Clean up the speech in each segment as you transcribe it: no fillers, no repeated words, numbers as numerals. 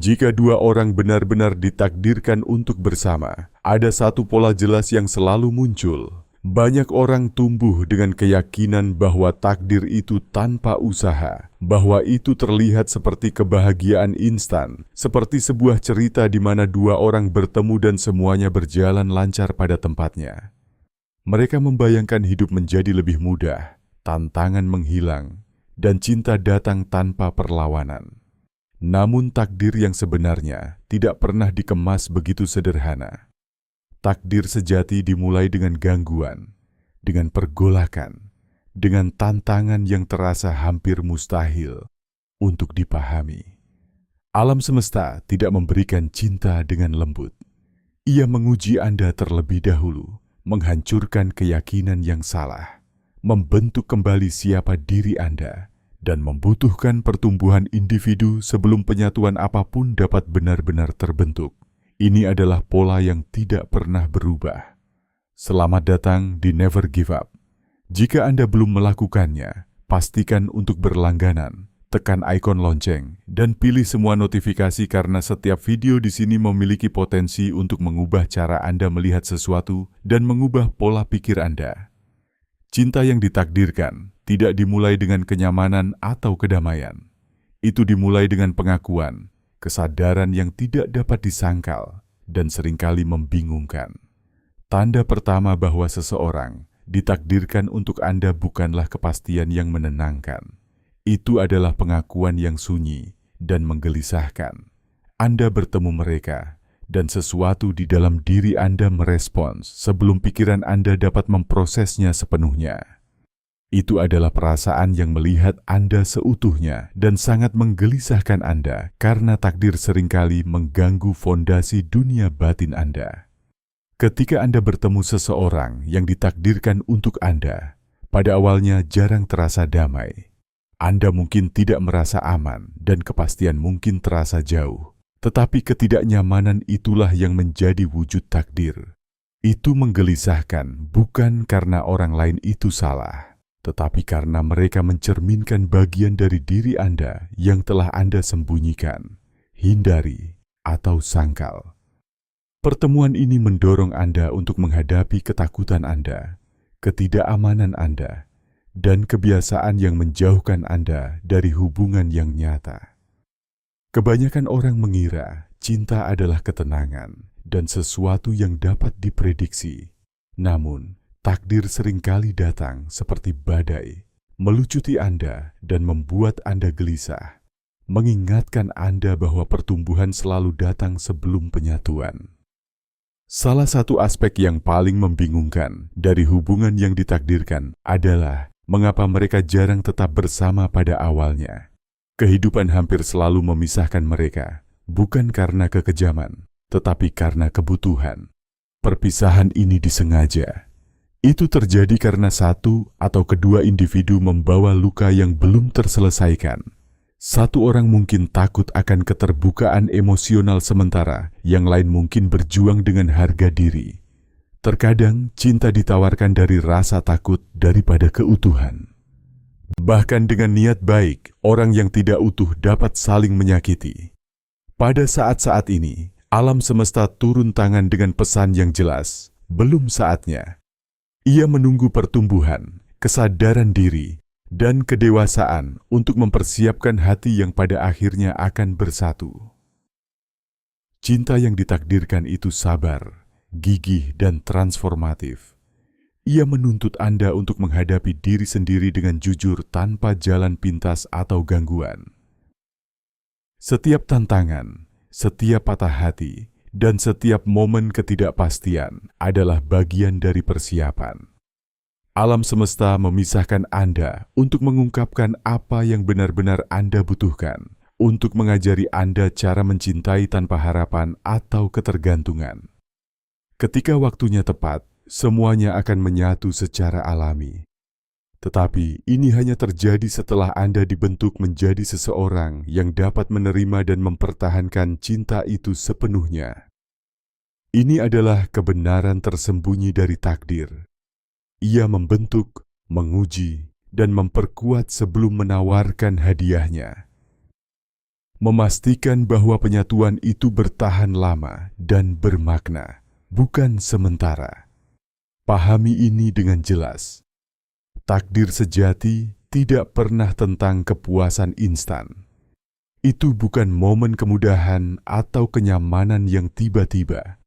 Jika dua orang benar-benar ditakdirkan untuk bersama, ada satu pola jelas yang selalu muncul. Banyak orang tumbuh dengan keyakinan bahwa takdir itu tanpa usaha, bahwa itu terlihat seperti kebahagiaan instan, seperti sebuah cerita di mana dua orang bertemu dan semuanya berjalan lancar pada tempatnya. Mereka membayangkan hidup menjadi lebih mudah, tantangan menghilang, dan cinta datang tanpa perlawanan. Namun takdir yang sebenarnya tidak pernah dikemas begitu sederhana. Takdir sejati dimulai dengan gangguan, dengan pergolakan, dengan tantangan yang terasa hampir mustahil untuk dipahami. Alam semesta tidak memberikan cinta dengan lembut. Ia menguji Anda terlebih dahulu, menghancurkan keyakinan yang salah, membentuk kembali siapa diri Anda, dan membutuhkan pertumbuhan individu sebelum penyatuan apapun dapat benar-benar terbentuk. Ini adalah pola yang tidak pernah berubah. Selamat datang di Never Give Up. Jika Anda belum melakukannya, pastikan untuk berlangganan, tekan ikon lonceng, dan pilih semua notifikasi karena setiap video di sini memiliki potensi untuk mengubah cara Anda melihat sesuatu dan mengubah pola pikir Anda. Cinta yang ditakdirkan tidak dimulai dengan kenyamanan atau kedamaian. Itu dimulai dengan pengakuan, kesadaran yang tidak dapat disangkal, dan seringkali membingungkan. Tanda pertama bahwa seseorang ditakdirkan untuk Anda bukanlah kepastian yang menenangkan. Itu adalah pengakuan yang sunyi dan menggelisahkan. Anda bertemu mereka, dan sesuatu di dalam diri Anda merespons sebelum pikiran Anda dapat memprosesnya sepenuhnya. Itu adalah perasaan yang melihat Anda seutuhnya dan sangat menggelisahkan Anda karena takdir seringkali mengganggu fondasi dunia batin Anda. Ketika Anda bertemu seseorang yang ditakdirkan untuk Anda, pada awalnya jarang terasa damai. Anda mungkin tidak merasa aman dan kepastian mungkin terasa jauh. Tetapi ketidaknyamanan itulah yang menjadi wujud takdir. Itu menggelisahkan bukan karena orang lain itu salah, tetapi karena mereka mencerminkan bagian dari diri Anda yang telah Anda sembunyikan, hindari, atau sangkal. Pertemuan ini mendorong Anda untuk menghadapi ketakutan Anda, ketidakamanan Anda, dan kebiasaan yang menjauhkan Anda dari hubungan yang nyata. Kebanyakan orang mengira cinta adalah ketenangan dan sesuatu yang dapat diprediksi. Namun, takdir seringkali datang seperti badai, melucuti Anda dan membuat Anda gelisah, mengingatkan Anda bahwa pertumbuhan selalu datang sebelum penyatuan. Salah satu aspek yang paling membingungkan dari hubungan yang ditakdirkan adalah mengapa mereka jarang tetap bersama pada awalnya. Kehidupan hampir selalu memisahkan mereka, bukan karena kekejaman, tetapi karena kebutuhan. Perpisahan ini disengaja. Itu terjadi karena satu atau kedua individu membawa luka yang belum terselesaikan. Satu orang mungkin takut akan keterbukaan emosional sementara, yang lain mungkin berjuang dengan harga diri. Terkadang cinta ditawarkan dari rasa takut daripada keutuhan. Bahkan dengan niat baik, orang yang tidak utuh dapat saling menyakiti. Pada saat-saat ini, alam semesta turun tangan dengan pesan yang jelas, belum saatnya. Ia menunggu pertumbuhan, kesadaran diri, dan kedewasaan untuk mempersiapkan hati yang pada akhirnya akan bersatu. Cinta yang ditakdirkan itu sabar, gigih, dan transformatif. Ia menuntut Anda untuk menghadapi diri sendiri dengan jujur tanpa jalan pintas atau gangguan. Setiap tantangan, setiap patah hati, dan setiap momen ketidakpastian adalah bagian dari persiapan. Alam semesta memisahkan Anda untuk mengungkapkan apa yang benar-benar Anda butuhkan, untuk mengajari Anda cara mencintai tanpa harapan atau ketergantungan. Ketika waktunya tepat, semuanya akan menyatu secara alami. Tetapi ini hanya terjadi setelah Anda dibentuk menjadi seseorang yang dapat menerima dan mempertahankan cinta itu sepenuhnya. Ini adalah kebenaran tersembunyi dari takdir. Ia membentuk, menguji, dan memperkuat sebelum menawarkan hadiahnya. Memastikan bahwa penyatuan itu bertahan lama dan bermakna, bukan sementara. Pahami ini dengan jelas. Takdir sejati tidak pernah tentang kepuasan instan. Itu bukan momen kemudahan atau kenyamanan yang tiba-tiba.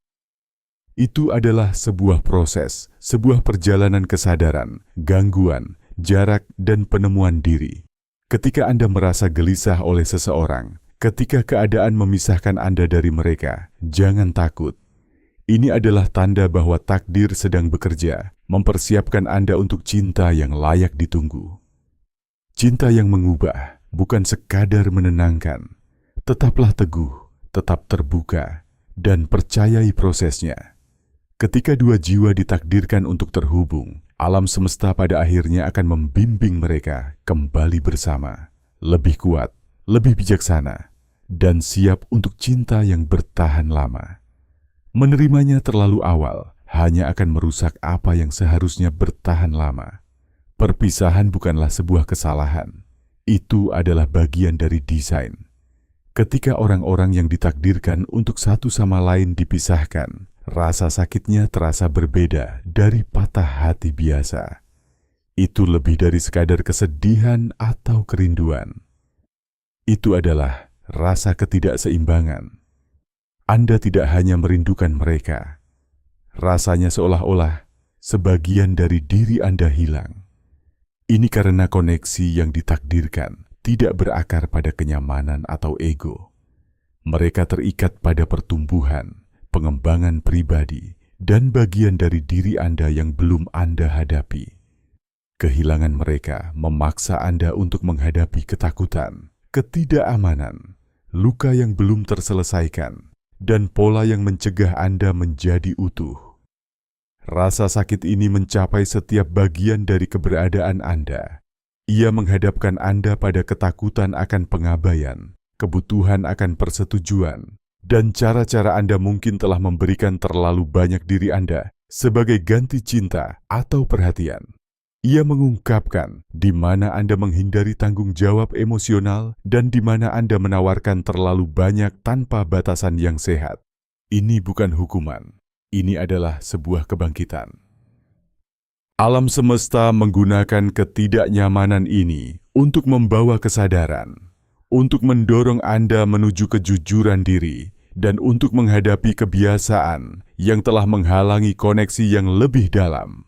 Itu adalah sebuah proses, sebuah perjalanan kesadaran, gangguan, jarak, dan penemuan diri. Ketika Anda merasa gelisah oleh seseorang, ketika keadaan memisahkan Anda dari mereka, jangan takut. Ini adalah tanda bahwa takdir sedang bekerja, mempersiapkan Anda untuk cinta yang layak ditunggu. Cinta yang mengubah, bukan sekadar menenangkan. Tetaplah teguh, tetap terbuka, dan percayai prosesnya. Ketika dua jiwa ditakdirkan untuk terhubung, alam semesta pada akhirnya akan membimbing mereka kembali bersama, lebih kuat, lebih bijaksana, dan siap untuk cinta yang bertahan lama. Menerimanya terlalu awal hanya akan merusak apa yang seharusnya bertahan lama. Perpisahan bukanlah sebuah kesalahan, itu adalah bagian dari desain. Ketika orang-orang yang ditakdirkan untuk satu sama lain dipisahkan, rasa sakitnya terasa berbeda dari patah hati biasa. Itu lebih dari sekadar kesedihan atau kerinduan. Itu adalah rasa ketidakseimbangan. Anda tidak hanya merindukan mereka. Rasanya seolah-olah sebagian dari diri Anda hilang. Ini karena koneksi yang ditakdirkan tidak berakar pada kenyamanan atau ego. Mereka terikat pada pertumbuhan, pengembangan pribadi, dan bagian dari diri Anda yang belum Anda hadapi. Kehilangan mereka memaksa Anda untuk menghadapi ketakutan, ketidakamanan, luka yang belum terselesaikan, dan pola yang mencegah Anda menjadi utuh. Rasa sakit ini mencapai setiap bagian dari keberadaan Anda. Ia menghadapkan Anda pada ketakutan akan pengabaian, kebutuhan akan persetujuan, dan cara-cara Anda mungkin telah memberikan terlalu banyak diri Anda sebagai ganti cinta atau perhatian. Ia mengungkapkan di mana Anda menghindari tanggung jawab emosional dan di mana Anda menawarkan terlalu banyak tanpa batasan yang sehat. Ini bukan hukuman. Ini adalah sebuah kebangkitan. Alam semesta menggunakan ketidaknyamanan ini untuk membawa kesadaran, untuk mendorong Anda menuju kejujuran diri, dan untuk menghadapi kebiasaan yang telah menghalangi koneksi yang lebih dalam.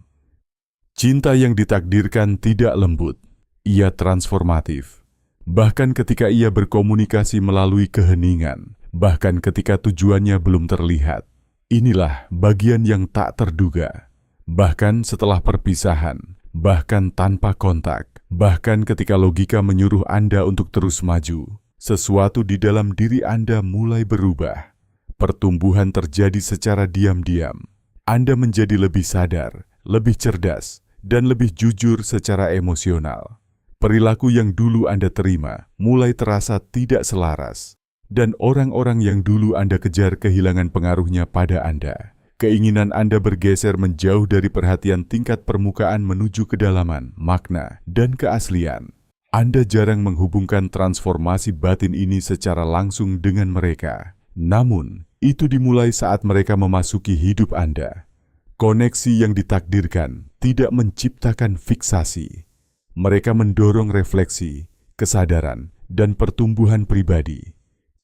Cinta yang ditakdirkan tidak lembut, ia transformatif. Bahkan ketika ia berkomunikasi melalui keheningan, bahkan ketika tujuannya belum terlihat. Inilah bagian yang tak terduga. Bahkan setelah perpisahan, bahkan tanpa kontak, bahkan ketika logika menyuruh Anda untuk terus maju, sesuatu di dalam diri Anda mulai berubah. Pertumbuhan terjadi secara diam-diam. Anda menjadi lebih sadar, lebih cerdas, dan lebih jujur secara emosional. Perilaku yang dulu Anda terima mulai terasa tidak selaras. Dan orang-orang yang dulu Anda kejar kehilangan pengaruhnya pada Anda. Keinginan Anda bergeser menjauh dari perhatian tingkat permukaan menuju kedalaman, makna, dan keaslian. Anda jarang menghubungkan transformasi batin ini secara langsung dengan mereka. Namun, itu dimulai saat mereka memasuki hidup Anda. Koneksi yang ditakdirkan tidak menciptakan fiksasi. Mereka mendorong refleksi, kesadaran, dan pertumbuhan pribadi.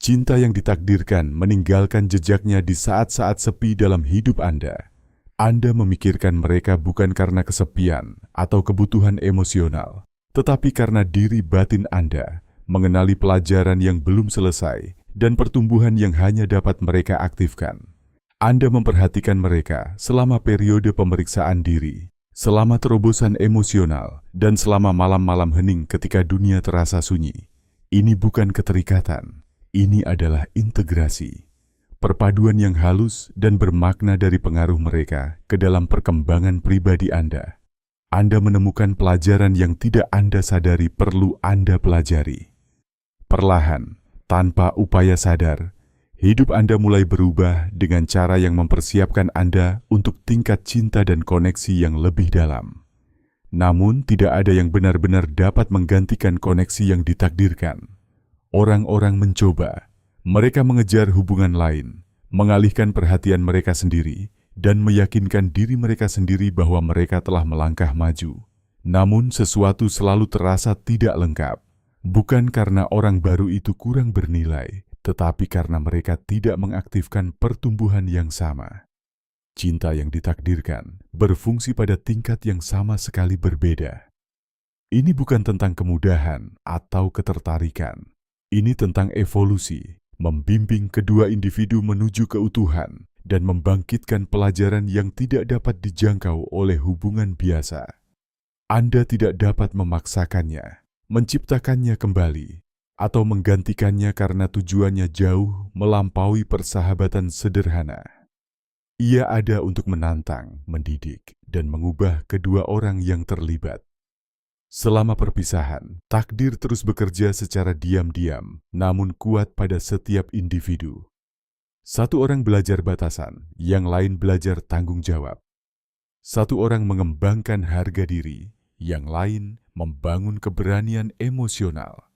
Cinta yang ditakdirkan meninggalkan jejaknya di saat-saat sepi dalam hidup Anda. Anda memikirkan mereka bukan karena kesepian atau kebutuhan emosional, tetapi karena diri batin Anda mengenali pelajaran yang belum selesai dan pertumbuhan yang hanya dapat mereka aktifkan. Anda memperhatikan mereka selama periode pemeriksaan diri, selama terobosan emosional, dan selama malam-malam hening ketika dunia terasa sunyi. Ini bukan keterikatan. Ini adalah integrasi, perpaduan yang halus dan bermakna dari pengaruh mereka ke dalam perkembangan pribadi Anda. Anda menemukan pelajaran yang tidak Anda sadari perlu Anda pelajari. Perlahan, tanpa upaya sadar, hidup Anda mulai berubah dengan cara yang mempersiapkan Anda untuk tingkat cinta dan koneksi yang lebih dalam. Namun, tidak ada yang benar-benar dapat menggantikan koneksi yang ditakdirkan. orang-orang mencoba. Mereka mengejar hubungan lain, mengalihkan perhatian mereka sendiri, dan meyakinkan diri mereka sendiri bahwa mereka telah melangkah maju. Namun sesuatu selalu terasa tidak lengkap, bukan karena orang baru itu kurang bernilai, tetapi karena mereka tidak mengaktifkan pertumbuhan yang sama. Cinta yang ditakdirkan berfungsi pada tingkat yang sama sekali berbeda. Ini bukan tentang kemudahan atau ketertarikan. Ini tentang evolusi, membimbing kedua individu menuju keutuhan, dan membangkitkan pelajaran yang tidak dapat dijangkau oleh hubungan biasa. Anda tidak dapat memaksakannya, menciptakannya kembali, atau menggantikannya karena tujuannya jauh melampaui persahabatan sederhana. Ia ada untuk menantang, mendidik, dan mengubah kedua orang yang terlibat. Selama perpisahan, takdir terus bekerja secara diam-diam, namun kuat pada setiap individu. Satu orang belajar batasan, yang lain belajar tanggung jawab. Satu orang mengembangkan harga diri, yang lain membangun keberanian emosional.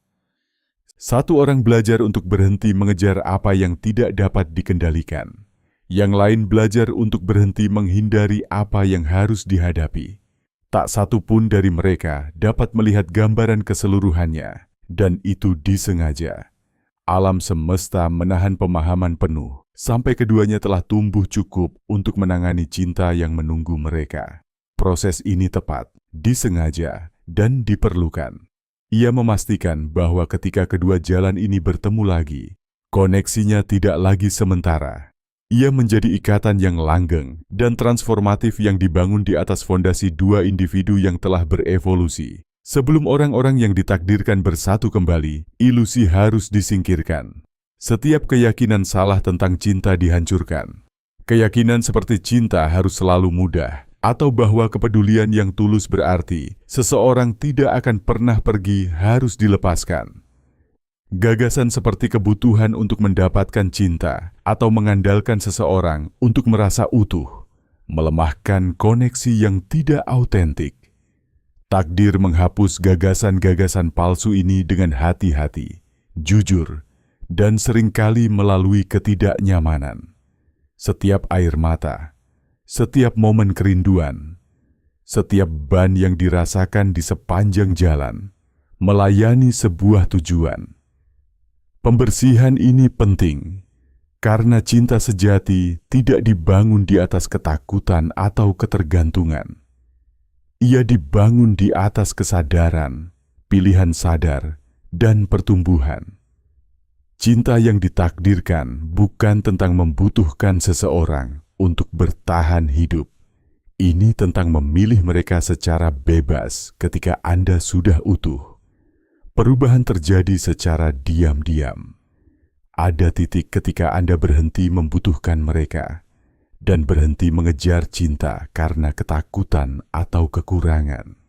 Satu orang belajar untuk berhenti mengejar apa yang tidak dapat dikendalikan. Yang lain belajar untuk berhenti menghindari apa yang harus dihadapi. Tak satu pun dari mereka dapat melihat gambaran keseluruhannya, dan itu disengaja. Alam semesta menahan pemahaman penuh, sampai keduanya telah tumbuh cukup untuk menangani cinta yang menunggu mereka. Proses ini tepat, disengaja, dan diperlukan. Ia memastikan bahwa ketika kedua jalan ini bertemu lagi, koneksinya tidak lagi sementara. Ia menjadi ikatan yang langgeng dan transformatif yang dibangun di atas fondasi dua individu yang telah berevolusi. Sebelum orang-orang yang ditakdirkan bersatu kembali, ilusi harus disingkirkan. Setiap keyakinan salah tentang cinta dihancurkan. Keyakinan seperti cinta harus selalu mudah, atau bahwa kepedulian yang tulus berarti seseorang tidak akan pernah pergi harus dilepaskan. Gagasan seperti kebutuhan untuk mendapatkan cinta atau mengandalkan seseorang untuk merasa utuh, melemahkan koneksi yang tidak autentik. Takdir menghapus gagasan-gagasan palsu ini dengan hati-hati, jujur, dan seringkali melalui ketidaknyamanan. Setiap air mata, setiap momen kerinduan, setiap beban yang dirasakan di sepanjang jalan, melayani sebuah tujuan. Pembersihan ini penting, karena cinta sejati tidak dibangun di atas ketakutan atau ketergantungan. Ia dibangun di atas kesadaran, pilihan sadar, dan pertumbuhan. Cinta yang ditakdirkan bukan tentang membutuhkan seseorang untuk bertahan hidup. Ini tentang memilih mereka secara bebas ketika Anda sudah utuh. Perubahan terjadi secara diam-diam. Ada titik ketika Anda berhenti membutuhkan mereka dan berhenti mengejar cinta karena ketakutan atau kekurangan.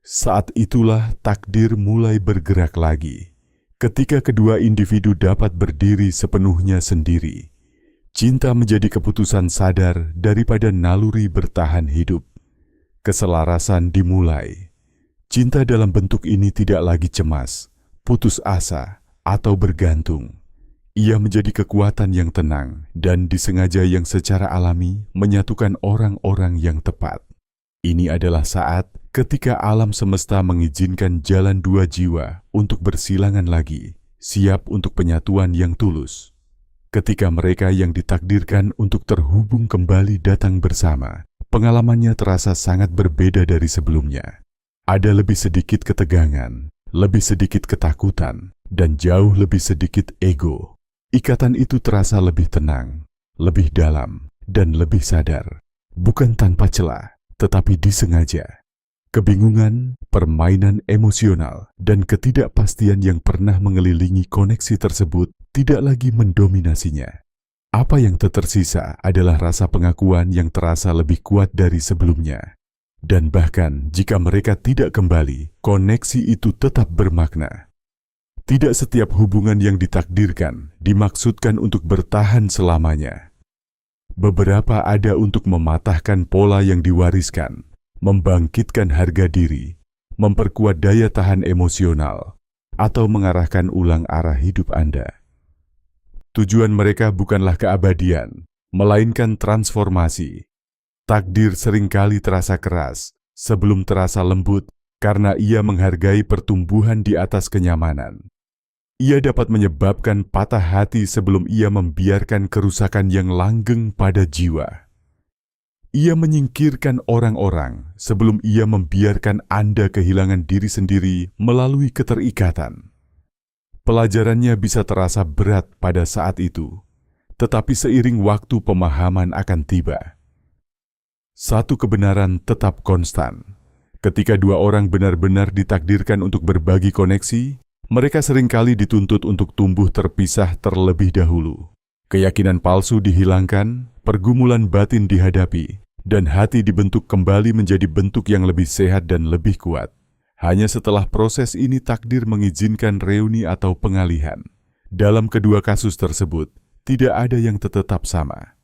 Saat itulah takdir mulai bergerak lagi. Ketika kedua individu dapat berdiri sepenuhnya sendiri, cinta menjadi keputusan sadar daripada naluri bertahan hidup. Keselarasan dimulai. Cinta dalam bentuk ini tidak lagi cemas, putus asa, atau bergantung. Ia menjadi kekuatan yang tenang dan disengaja yang secara alami menyatukan orang-orang yang tepat. Ini adalah saat ketika alam semesta mengizinkan jalan dua jiwa untuk bersilangan lagi, siap untuk penyatuan yang tulus. Ketika mereka yang ditakdirkan untuk terhubung kembali datang bersama, pengalamannya terasa sangat berbeda dari sebelumnya. Ada lebih sedikit ketegangan, lebih sedikit ketakutan, dan jauh lebih sedikit ego. Ikatan itu terasa lebih tenang, lebih dalam, dan lebih sadar. Bukan tanpa celah, tetapi disengaja. Kebingungan, permainan emosional, dan ketidakpastian yang pernah mengelilingi koneksi tersebut tidak lagi mendominasinya. Apa yang tersisa adalah rasa pengakuan yang terasa lebih kuat dari sebelumnya. Dan bahkan jika mereka tidak kembali, koneksi itu tetap bermakna. Tidak setiap hubungan yang ditakdirkan dimaksudkan untuk bertahan selamanya. Beberapa ada untuk mematahkan pola yang diwariskan, membangkitkan harga diri, memperkuat daya tahan emosional, atau mengarahkan ulang arah hidup Anda. Tujuan mereka bukanlah keabadian, melainkan transformasi. Takdir seringkali terasa keras sebelum terasa lembut karena ia menghargai pertumbuhan di atas kenyamanan. Ia dapat menyebabkan patah hati sebelum ia membiarkan kerusakan yang langgeng pada jiwa. Ia menyingkirkan orang-orang sebelum ia membiarkan Anda kehilangan diri sendiri melalui keterikatan. Pelajarannya bisa terasa berat pada saat itu, tetapi seiring waktu pemahaman akan tiba. Satu kebenaran tetap konstan. Ketika dua orang benar-benar ditakdirkan untuk berbagi koneksi, mereka seringkali dituntut untuk tumbuh terpisah terlebih dahulu. Keyakinan palsu dihilangkan, pergumulan batin dihadapi, dan hati dibentuk kembali menjadi bentuk yang lebih sehat dan lebih kuat. Hanya setelah proses ini takdir mengizinkan reuni atau pengalihan. Dalam kedua kasus tersebut, tidak ada yang tetap sama.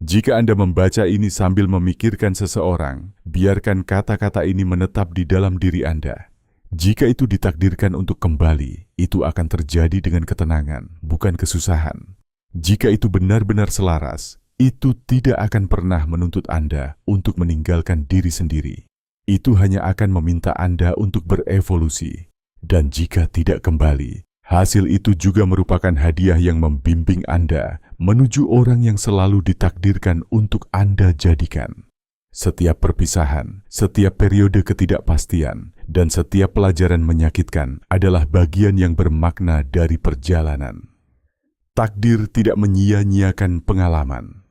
Jika Anda membaca ini sambil memikirkan seseorang, biarkan kata-kata ini menetap di dalam diri Anda. Jika itu ditakdirkan untuk kembali, itu akan terjadi dengan ketenangan, bukan kesusahan. Jika itu benar-benar selaras, itu tidak akan pernah menuntut Anda untuk meninggalkan diri sendiri. Itu hanya akan meminta Anda untuk berevolusi. Dan jika tidak kembali, hasil itu juga merupakan hadiah yang membimbing Anda menuju orang yang selalu ditakdirkan untuk Anda jadikan. Setiap perpisahan, setiap periode ketidakpastian, dan setiap pelajaran menyakitkan adalah bagian yang bermakna dari perjalanan. Takdir tidak menyia-nyiakan pengalaman.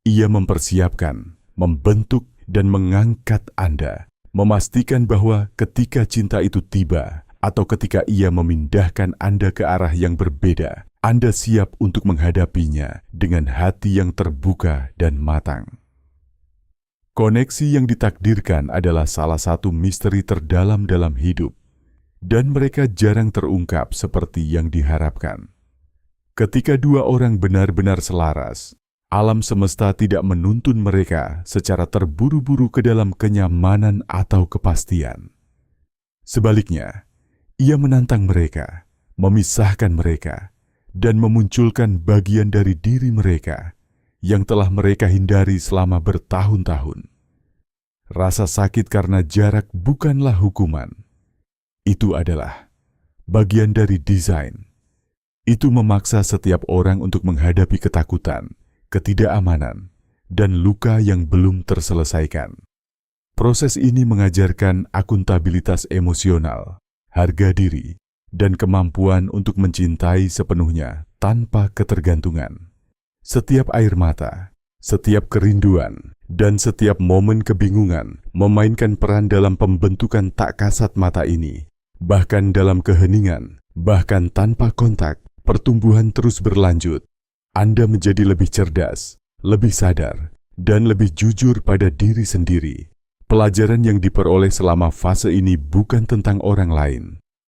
Ia mempersiapkan, membentuk, dan mengangkat Anda, memastikan bahwa ketika cinta itu tiba, atau ketika ia memindahkan Anda ke arah yang berbeda, Anda siap untuk menghadapinya dengan hati yang terbuka dan matang. Koneksi yang ditakdirkan adalah salah satu misteri terdalam dalam hidup, dan mereka jarang terungkap seperti yang diharapkan. Ketika dua orang benar-benar selaras, alam semesta tidak menuntun mereka secara terburu-buru ke dalam kenyamanan atau kepastian. Sebaliknya, ia menantang mereka, memisahkan mereka, dan memunculkan bagian dari diri mereka yang telah mereka hindari selama bertahun-tahun. Rasa sakit karena jarak bukanlah hukuman. Itu adalah bagian dari desain. Itu memaksa setiap orang untuk menghadapi ketakutan, ketidakamanan, dan luka yang belum terselesaikan. Proses ini mengajarkan akuntabilitas emosional, harga diri, dan kemampuan untuk mencintai sepenuhnya tanpa ketergantungan. Setiap air mata, setiap kerinduan, dan setiap momen kebingungan memainkan peran dalam pembentukan tak kasat mata ini. Bahkan dalam keheningan, bahkan tanpa kontak, pertumbuhan terus berlanjut. Anda menjadi lebih cerdas, lebih sadar, dan lebih jujur pada diri sendiri. Pelajaran yang diperoleh selama fase ini bukan tentang orang lain.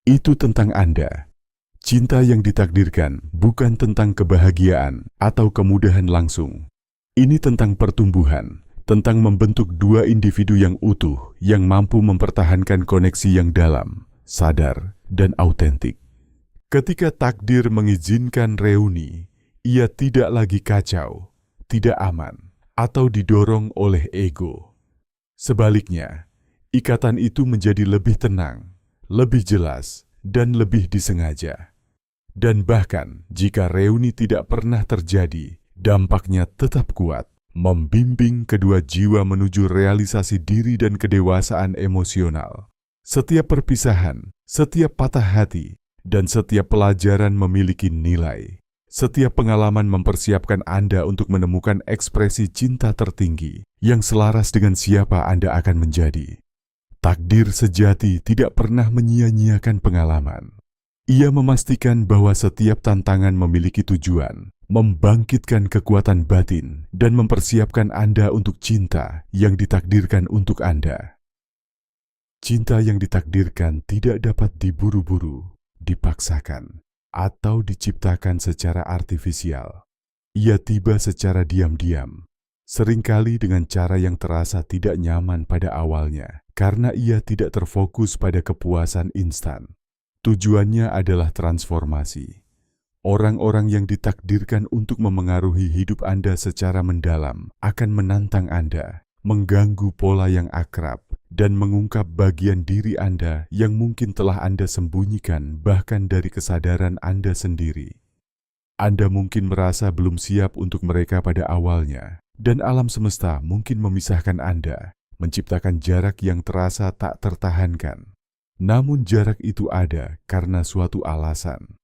Itu tentang Anda. Cinta yang ditakdirkan bukan tentang kebahagiaan atau kemudahan langsung. Ini tentang pertumbuhan, tentang membentuk dua individu yang utuh, yang mampu mempertahankan koneksi yang dalam, sadar, dan autentik. Ketika takdir mengizinkan reuni, ia tidak lagi kacau, tidak aman, atau didorong oleh ego. Sebaliknya, ikatan itu menjadi lebih tenang, lebih jelas, dan lebih disengaja. Dan bahkan jika reuni tidak pernah terjadi, dampaknya tetap kuat, membimbing kedua jiwa menuju realisasi diri dan kedewasaan emosional. Setiap perpisahan, setiap patah hati, dan setiap pelajaran memiliki nilai. Setiap pengalaman mempersiapkan Anda untuk menemukan ekspresi cinta tertinggi yang selaras dengan siapa Anda akan menjadi. Takdir sejati tidak pernah menyia-nyiakan pengalaman. Ia memastikan bahwa setiap tantangan memiliki tujuan, membangkitkan kekuatan batin, dan mempersiapkan Anda untuk cinta yang ditakdirkan untuk Anda. Cinta yang ditakdirkan tidak dapat diburu-buru, dipaksakan, atau diciptakan secara artifisial. Ia tiba secara diam-diam, seringkali dengan cara yang terasa tidak nyaman pada awalnya, karena ia tidak terfokus pada kepuasan instan. Tujuannya adalah transformasi. Orang-orang yang ditakdirkan untuk memengaruhi hidup Anda secara mendalam akan menantang Anda, mengganggu pola yang akrab, dan mengungkap bagian diri Anda yang mungkin telah Anda sembunyikan bahkan dari kesadaran Anda sendiri. Anda mungkin merasa belum siap untuk mereka pada awalnya, dan alam semesta mungkin memisahkan Anda, menciptakan jarak yang terasa tak tertahankan. Namun jarak itu ada karena suatu alasan.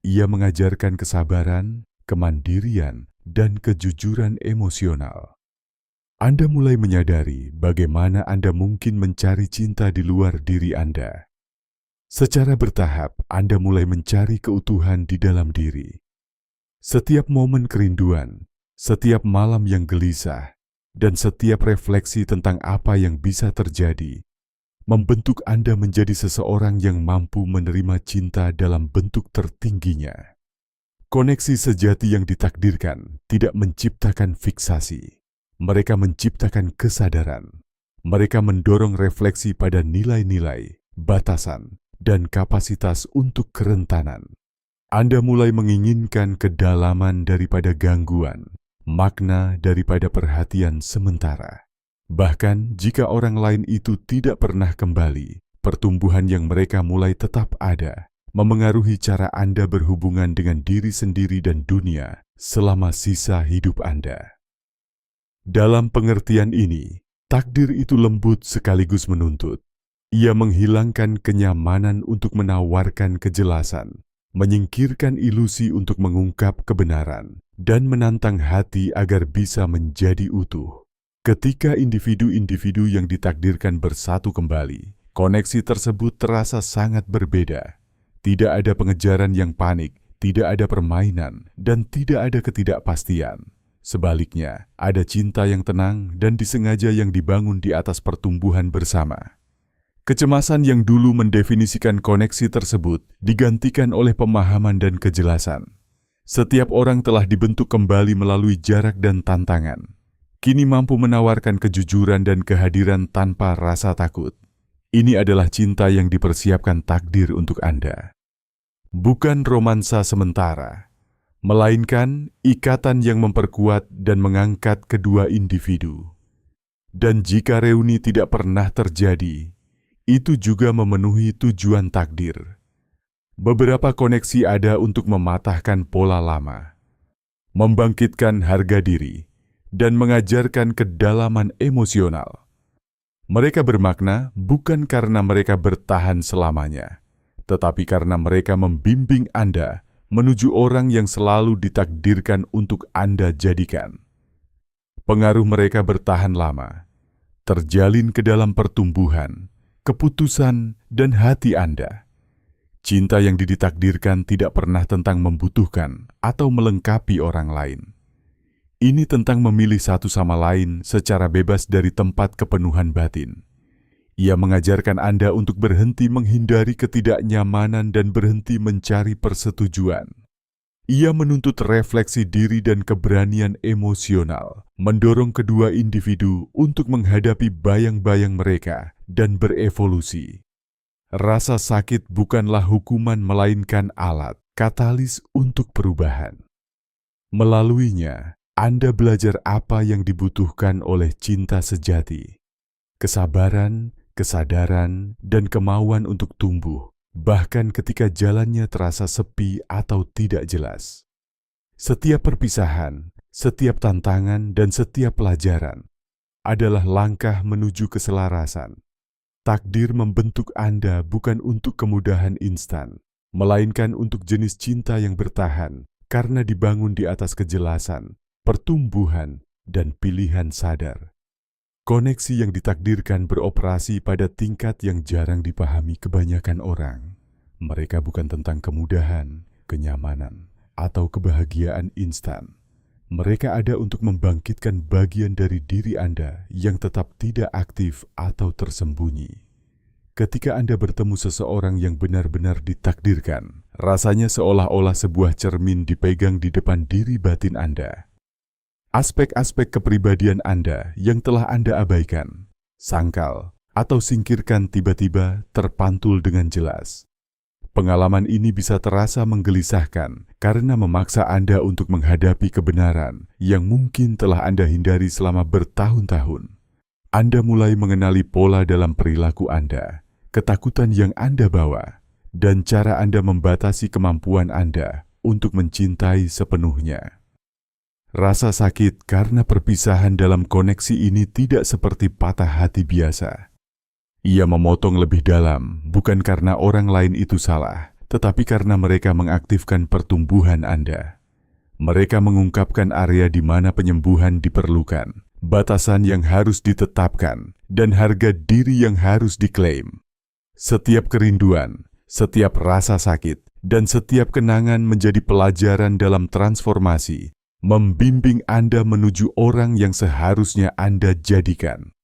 Ia mengajarkan kesabaran, kemandirian, dan kejujuran emosional. Anda mulai menyadari bagaimana Anda mungkin mencari cinta di luar diri Anda. Secara bertahap, Anda mulai mencari keutuhan di dalam diri. Setiap momen kerinduan, setiap malam yang gelisah, dan setiap refleksi tentang apa yang bisa terjadi, membentuk Anda menjadi seseorang yang mampu menerima cinta dalam bentuk tertingginya. Koneksi sejati yang ditakdirkan tidak menciptakan fiksasi. Mereka menciptakan kesadaran. Mereka mendorong refleksi pada nilai-nilai, batasan, dan kapasitas untuk kerentanan. Anda mulai menginginkan kedalaman daripada gangguan, makna daripada perhatian sementara. Bahkan jika orang lain itu tidak pernah kembali, pertumbuhan yang mereka mulai tetap ada, memengaruhi cara Anda berhubungan dengan diri sendiri dan dunia selama sisa hidup Anda. Dalam pengertian ini, takdir itu lembut sekaligus menuntut. Ia menghilangkan kenyamanan untuk menawarkan kejelasan, menyingkirkan ilusi untuk mengungkap kebenaran, dan menantang hati agar bisa menjadi utuh. Ketika individu-individu yang ditakdirkan bersatu kembali, koneksi tersebut terasa sangat berbeda. Tidak ada pengejaran yang panik, tidak ada permainan, dan tidak ada ketidakpastian. Sebaliknya, ada cinta yang tenang dan disengaja yang dibangun di atas pertumbuhan bersama. Kecemasan yang dulu mendefinisikan koneksi tersebut digantikan oleh pemahaman dan kejelasan. Setiap orang telah dibentuk kembali melalui jarak dan tantangan. Kini mampu menawarkan kejujuran dan kehadiran tanpa rasa takut. Ini adalah cinta yang dipersiapkan takdir untuk Anda. Bukan romansa sementara, melainkan ikatan yang memperkuat dan mengangkat kedua individu. Dan jika reuni tidak pernah terjadi, itu juga memenuhi tujuan takdir. Beberapa koneksi ada untuk mematahkan pola lama, membangkitkan harga diri, dan mengajarkan kedalaman emosional. Mereka bermakna bukan karena mereka bertahan selamanya, tetapi karena mereka membimbing Anda menuju orang yang selalu ditakdirkan untuk Anda jadikan. Pengaruh mereka bertahan lama, terjalin ke dalam pertumbuhan, keputusan, dan hati Anda. Cinta yang ditakdirkan tidak pernah tentang membutuhkan atau melengkapi orang lain. Ini tentang memilih satu sama lain secara bebas dari tempat kepenuhan batin. Ia mengajarkan Anda untuk berhenti menghindari ketidaknyamanan dan berhenti mencari persetujuan. Ia menuntut refleksi diri dan keberanian emosional, mendorong kedua individu untuk menghadapi bayang-bayang mereka dan berevolusi. Rasa sakit bukanlah hukuman melainkan alat, katalis untuk perubahan. Melaluinya, Anda belajar apa yang dibutuhkan oleh cinta sejati. Kesabaran, kesadaran, dan kemauan untuk tumbuh, bahkan ketika jalannya terasa sepi atau tidak jelas. Setiap perpisahan, setiap tantangan, dan setiap pelajaran adalah langkah menuju keselarasan. Takdir membentuk Anda bukan untuk kemudahan instan, melainkan untuk jenis cinta yang bertahan karena dibangun di atas kejelasan, pertumbuhan, dan pilihan sadar. Koneksi yang ditakdirkan beroperasi pada tingkat yang jarang dipahami kebanyakan orang. Mereka bukan tentang kemudahan, kenyamanan, atau kebahagiaan instan. Mereka ada untuk membangkitkan bagian dari diri Anda yang tetap tidak aktif atau tersembunyi. Ketika Anda bertemu seseorang yang benar-benar ditakdirkan, rasanya seolah-olah sebuah cermin dipegang di depan diri batin Anda. Aspek-aspek kepribadian Anda yang telah Anda abaikan, sangkal, atau singkirkan tiba-tiba terpantul dengan jelas. Pengalaman ini bisa terasa menggelisahkan karena memaksa Anda untuk menghadapi kebenaran yang mungkin telah Anda hindari selama bertahun-tahun. Anda mulai mengenali pola dalam perilaku Anda, ketakutan yang Anda bawa, dan cara Anda membatasi kemampuan Anda untuk mencintai sepenuhnya. Rasa sakit karena perpisahan dalam koneksi ini tidak seperti patah hati biasa. Ia memotong lebih dalam, bukan karena orang lain itu salah, tetapi karena mereka mengaktifkan pertumbuhan Anda. Mereka mengungkapkan area di mana penyembuhan diperlukan, batasan yang harus ditetapkan, dan harga diri yang harus diklaim. Setiap kerinduan, setiap rasa sakit, dan setiap kenangan menjadi pelajaran dalam transformasi, membimbing Anda menuju orang yang seharusnya Anda jadikan.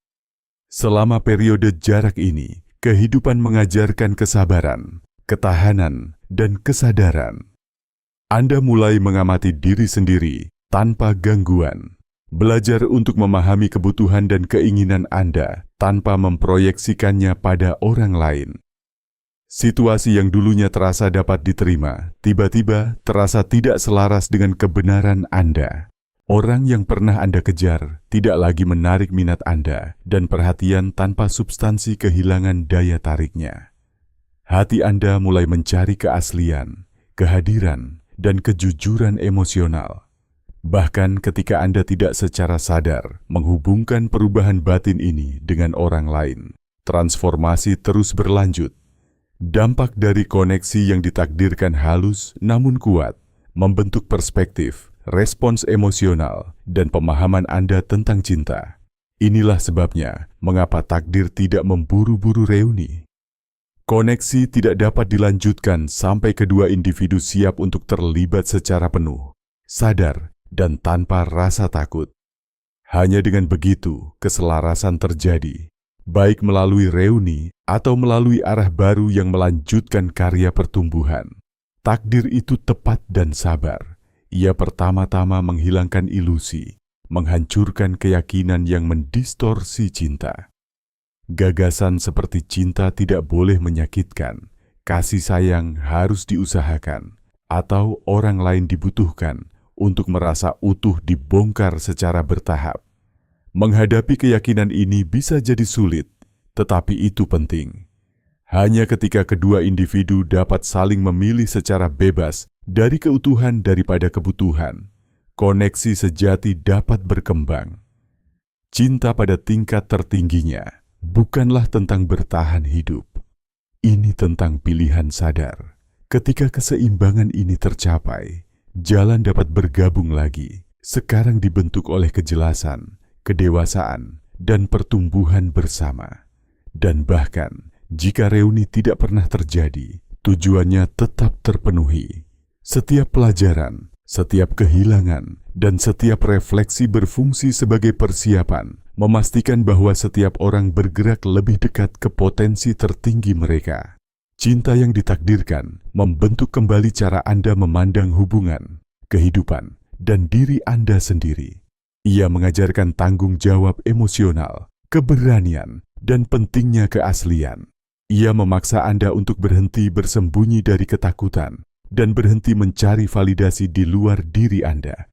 Selama periode jarak ini, kehidupan mengajarkan kesabaran, ketahanan, dan kesadaran. Anda mulai mengamati diri sendiri tanpa gangguan, belajar untuk memahami kebutuhan dan keinginan Anda tanpa memproyeksikannya pada orang lain. Situasi yang dulunya terasa dapat diterima, tiba-tiba terasa tidak selaras dengan kebenaran Anda. Orang yang pernah Anda kejar tidak lagi menarik minat Anda, dan perhatian tanpa substansi kehilangan daya tariknya. Hati Anda mulai mencari keaslian, kehadiran, dan kejujuran emosional. Bahkan ketika Anda tidak secara sadar menghubungkan perubahan batin ini dengan orang lain, transformasi terus berlanjut. Dampak dari koneksi yang ditakdirkan halus namun kuat, membentuk perspektif, respons emosional, dan pemahaman Anda tentang cinta. Inilah sebabnya mengapa takdir tidak memburu-buru reuni. Koneksi tidak dapat dilanjutkan sampai kedua individu siap untuk terlibat secara penuh, sadar, dan tanpa rasa takut. Hanya dengan begitu, keselarasan terjadi, baik melalui reuni atau melalui arah baru yang melanjutkan karya pertumbuhan. Takdir itu tepat dan sabar. Ia pertama-tama menghilangkan ilusi, menghancurkan keyakinan yang mendistorsi cinta. Gagasan seperti cinta tidak boleh menyakitkan, kasih sayang harus diusahakan, atau orang lain dibutuhkan untuk merasa utuh dibongkar secara bertahap. Menghadapi keyakinan ini bisa jadi sulit, tetapi itu penting. Hanya ketika kedua individu dapat saling memilih secara bebas dari keutuhan daripada kebutuhan, koneksi sejati dapat berkembang. Cinta pada tingkat tertingginya bukanlah tentang bertahan hidup. Ini tentang pilihan sadar. Ketika keseimbangan ini tercapai, jalan dapat bergabung lagi, sekarang dibentuk oleh kejelasan, kedewasaan, dan pertumbuhan bersama. Dan bahkan, jika reuni tidak pernah terjadi, tujuannya tetap terpenuhi. Setiap pelajaran, setiap kehilangan, dan setiap refleksi berfungsi sebagai persiapan, memastikan bahwa setiap orang bergerak lebih dekat ke potensi tertinggi mereka. Cinta yang ditakdirkan membentuk kembali cara Anda memandang hubungan, kehidupan, dan diri Anda sendiri. Ia mengajarkan tanggung jawab emosional, keberanian, dan pentingnya keaslian. Ia memaksa Anda untuk berhenti bersembunyi dari ketakutan dan berhenti mencari validasi di luar diri Anda.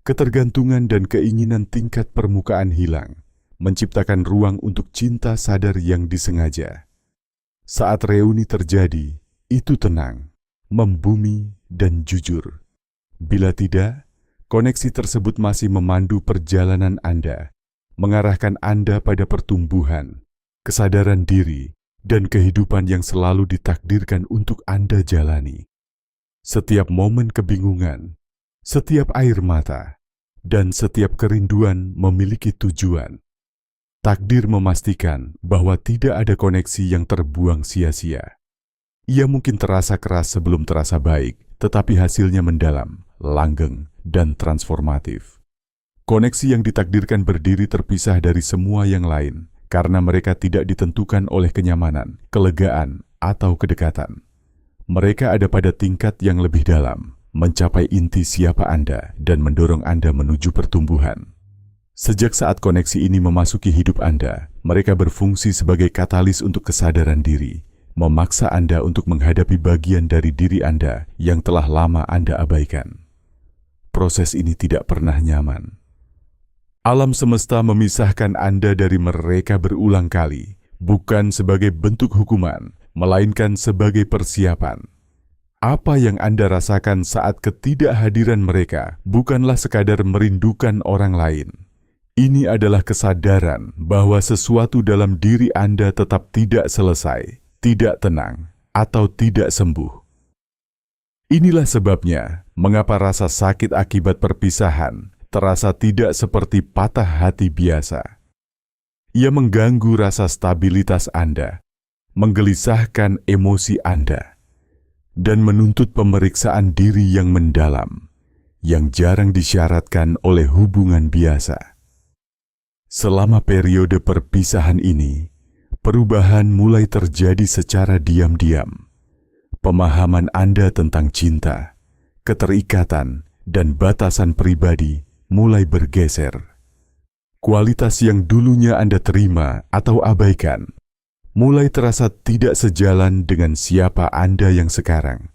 Ketergantungan dan keinginan tingkat permukaan hilang, menciptakan ruang untuk cinta sadar yang disengaja. Saat reuni terjadi, itu tenang, membumi, dan jujur. Bila tidak, koneksi tersebut masih memandu perjalanan Anda, mengarahkan Anda pada pertumbuhan, kesadaran diri, dan kehidupan yang selalu ditakdirkan untuk Anda jalani. Setiap momen kebingungan, setiap air mata, dan setiap kerinduan memiliki tujuan. Takdir memastikan bahwa tidak ada koneksi yang terbuang sia-sia. Ia mungkin terasa keras sebelum terasa baik, tetapi hasilnya mendalam, langgeng, dan transformatif. Koneksi yang ditakdirkan berdiri terpisah dari semua yang lain, karena mereka tidak ditentukan oleh kenyamanan, kelegaan, atau kedekatan. Mereka ada pada tingkat yang lebih dalam, mencapai inti siapa Anda dan mendorong Anda menuju pertumbuhan. Sejak saat koneksi ini memasuki hidup Anda, mereka berfungsi sebagai katalis untuk kesadaran diri, memaksa Anda untuk menghadapi bagian dari diri Anda yang telah lama Anda abaikan. Proses ini tidak pernah nyaman. Alam semesta memisahkan Anda dari mereka berulang kali, bukan sebagai bentuk hukuman, melainkan sebagai persiapan. Apa yang Anda rasakan saat ketidakhadiran mereka bukanlah sekadar merindukan orang lain. Ini adalah kesadaran bahwa sesuatu dalam diri Anda tetap tidak selesai, tidak tenang, atau tidak sembuh. Inilah sebabnya mengapa rasa sakit akibat perpisahan terasa tidak seperti patah hati biasa. Ia mengganggu rasa stabilitas Anda, menggelisahkan emosi Anda, dan menuntut pemeriksaan diri yang mendalam, yang jarang disyaratkan oleh hubungan biasa. Selama periode perpisahan ini, perubahan mulai terjadi secara diam-diam. Pemahaman Anda tentang cinta, keterikatan, dan batasan pribadi mulai bergeser. Kualitas yang dulunya Anda terima atau abaikan mulai terasa tidak sejalan dengan siapa Anda yang sekarang.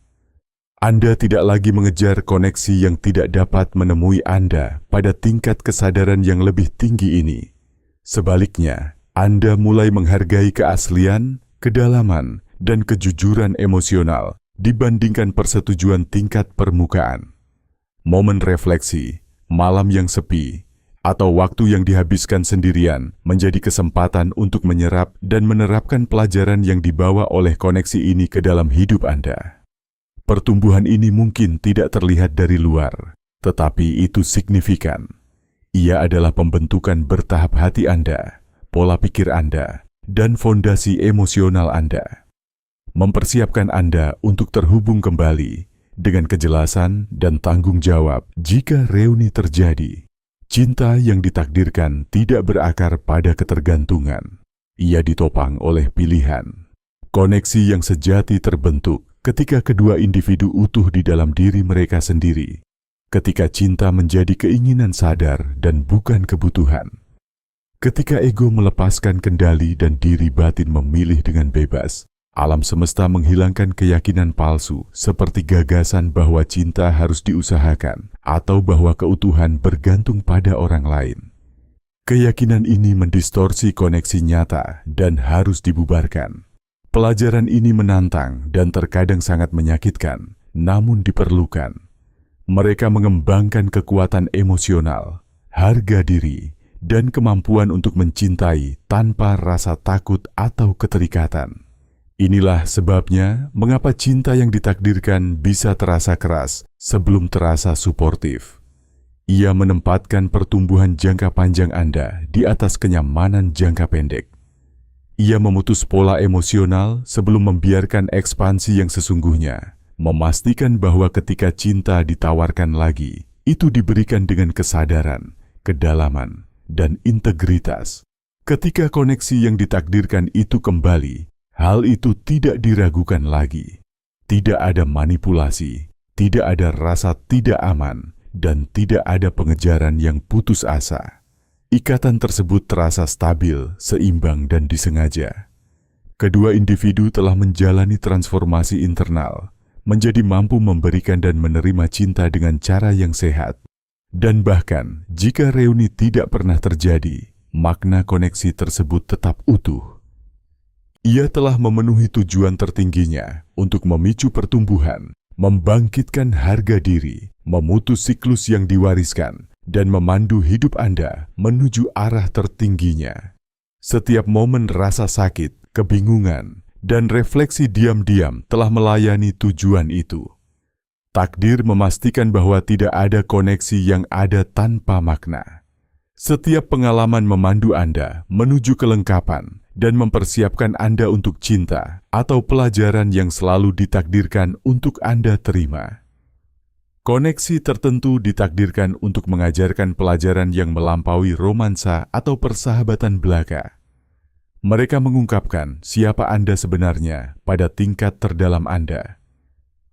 Anda tidak lagi mengejar koneksi yang tidak dapat menemui Anda pada tingkat kesadaran yang lebih tinggi ini. Sebaliknya, Anda mulai menghargai keaslian, kedalaman, dan kejujuran emosional dibandingkan persetujuan tingkat permukaan. Momen refleksi, malam yang sepi, atau waktu yang dihabiskan sendirian menjadi kesempatan untuk menyerap dan menerapkan pelajaran yang dibawa oleh koneksi ini ke dalam hidup Anda. Pertumbuhan ini mungkin tidak terlihat dari luar, tetapi itu signifikan. Ia adalah pembentukan bertahap hati Anda, pola pikir Anda, dan fondasi emosional Anda. Mempersiapkan Anda untuk terhubung kembali dengan kejelasan dan tanggung jawab jika reuni terjadi. Cinta yang ditakdirkan tidak berakar pada ketergantungan. Ia ditopang oleh pilihan. Koneksi yang sejati terbentuk ketika kedua individu utuh di dalam diri mereka sendiri. Ketika cinta menjadi keinginan sadar dan bukan kebutuhan. Ketika ego melepaskan kendali dan diri batin memilih dengan bebas. Alam semesta menghilangkan keyakinan palsu seperti gagasan bahwa cinta harus diusahakan atau bahwa keutuhan bergantung pada orang lain. Keyakinan ini mendistorsi koneksi nyata dan harus dibubarkan. Pelajaran ini menantang dan terkadang sangat menyakitkan, namun diperlukan. Mereka mengembangkan kekuatan emosional, harga diri, dan kemampuan untuk mencintai tanpa rasa takut atau keterikatan. Inilah sebabnya mengapa cinta yang ditakdirkan bisa terasa keras sebelum terasa suportif. Ia menempatkan pertumbuhan jangka panjang Anda di atas kenyamanan jangka pendek. Ia memutus pola emosional sebelum membiarkan ekspansi yang sesungguhnya, memastikan bahwa ketika cinta ditawarkan lagi, itu diberikan dengan kesadaran, kedalaman, dan integritas. Ketika koneksi yang ditakdirkan itu kembali, hal itu tidak diragukan lagi. Tidak ada manipulasi, tidak ada rasa tidak aman, dan tidak ada pengejaran yang putus asa. Ikatan tersebut terasa stabil, seimbang, dan disengaja. Kedua individu telah menjalani transformasi internal, menjadi mampu memberikan dan menerima cinta dengan cara yang sehat. Dan bahkan, jika reuni tidak pernah terjadi, makna koneksi tersebut tetap utuh. Ia telah memenuhi tujuan tertingginya untuk memicu pertumbuhan, membangkitkan harga diri, memutus siklus yang diwariskan, dan memandu hidup Anda menuju arah tertingginya. Setiap momen rasa sakit, kebingungan, dan refleksi diam-diam telah melayani tujuan itu. Takdir memastikan bahwa tidak ada koneksi yang ada tanpa makna. Setiap pengalaman memandu Anda menuju kelengkapan dan mempersiapkan Anda untuk cinta atau pelajaran yang selalu ditakdirkan untuk Anda terima. Koneksi tertentu ditakdirkan untuk mengajarkan pelajaran yang melampaui romansa atau persahabatan belaka. Mereka mengungkapkan siapa Anda sebenarnya pada tingkat terdalam Anda.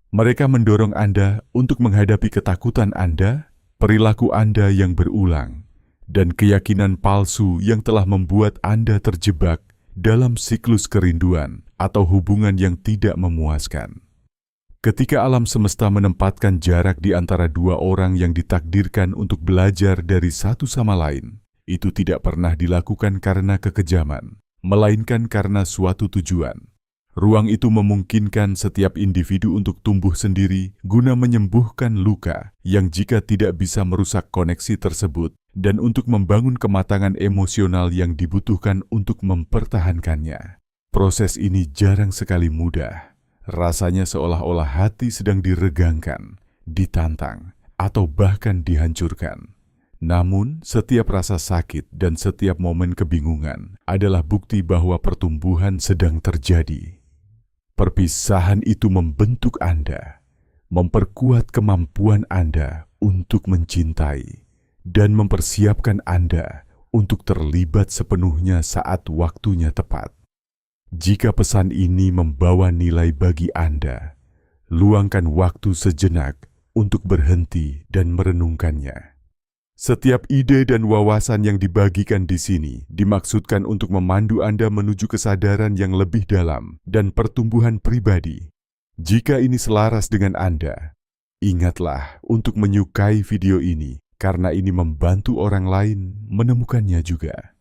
Mereka mendorong Anda untuk menghadapi ketakutan Anda, perilaku Anda yang berulang, dan keyakinan palsu yang telah membuat Anda terjebak dalam siklus kerinduan atau hubungan yang tidak memuaskan. Ketika alam semesta menempatkan jarak di antara dua orang yang ditakdirkan untuk belajar dari satu sama lain, itu tidak pernah dilakukan karena kekejaman, melainkan karena suatu tujuan. Ruang itu memungkinkan setiap individu untuk tumbuh sendiri guna menyembuhkan luka yang jika tidak bisa merusak koneksi tersebut dan untuk membangun kematangan emosional yang dibutuhkan untuk mempertahankannya. Proses ini jarang sekali mudah. Rasanya seolah-olah hati sedang diregangkan, ditantang, atau bahkan dihancurkan. Namun, setiap rasa sakit dan setiap momen kebingungan adalah bukti bahwa pertumbuhan sedang terjadi. Perpisahan itu membentuk Anda, memperkuat kemampuan Anda untuk mencintai, dan mempersiapkan Anda untuk terlibat sepenuhnya saat waktunya tepat. Jika pesan ini membawa nilai bagi Anda, luangkan waktu sejenak untuk berhenti dan merenungkannya. Setiap ide dan wawasan yang dibagikan di sini dimaksudkan untuk memandu Anda menuju kesadaran yang lebih dalam dan pertumbuhan pribadi. Jika ini selaras dengan Anda, ingatlah untuk menyukai video ini karena ini membantu orang lain menemukannya juga.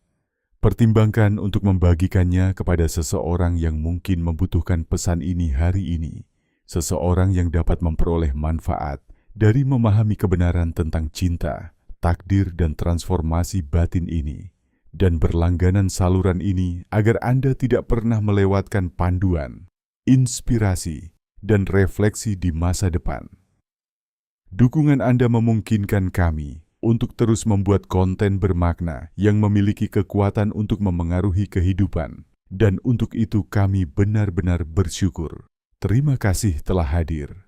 Pertimbangkan untuk membagikannya kepada seseorang yang mungkin membutuhkan pesan ini hari ini. Seseorang yang dapat memperoleh manfaat dari memahami kebenaran tentang cinta, takdir dan transformasi batin ini. Dan berlangganan saluran ini agar Anda tidak pernah melewatkan panduan, inspirasi, dan refleksi di masa depan. Dukungan Anda memungkinkan kami untuk terus membuat konten bermakna yang memiliki kekuatan untuk memengaruhi kehidupan. Dan untuk itu kami benar-benar bersyukur. Terima kasih telah hadir.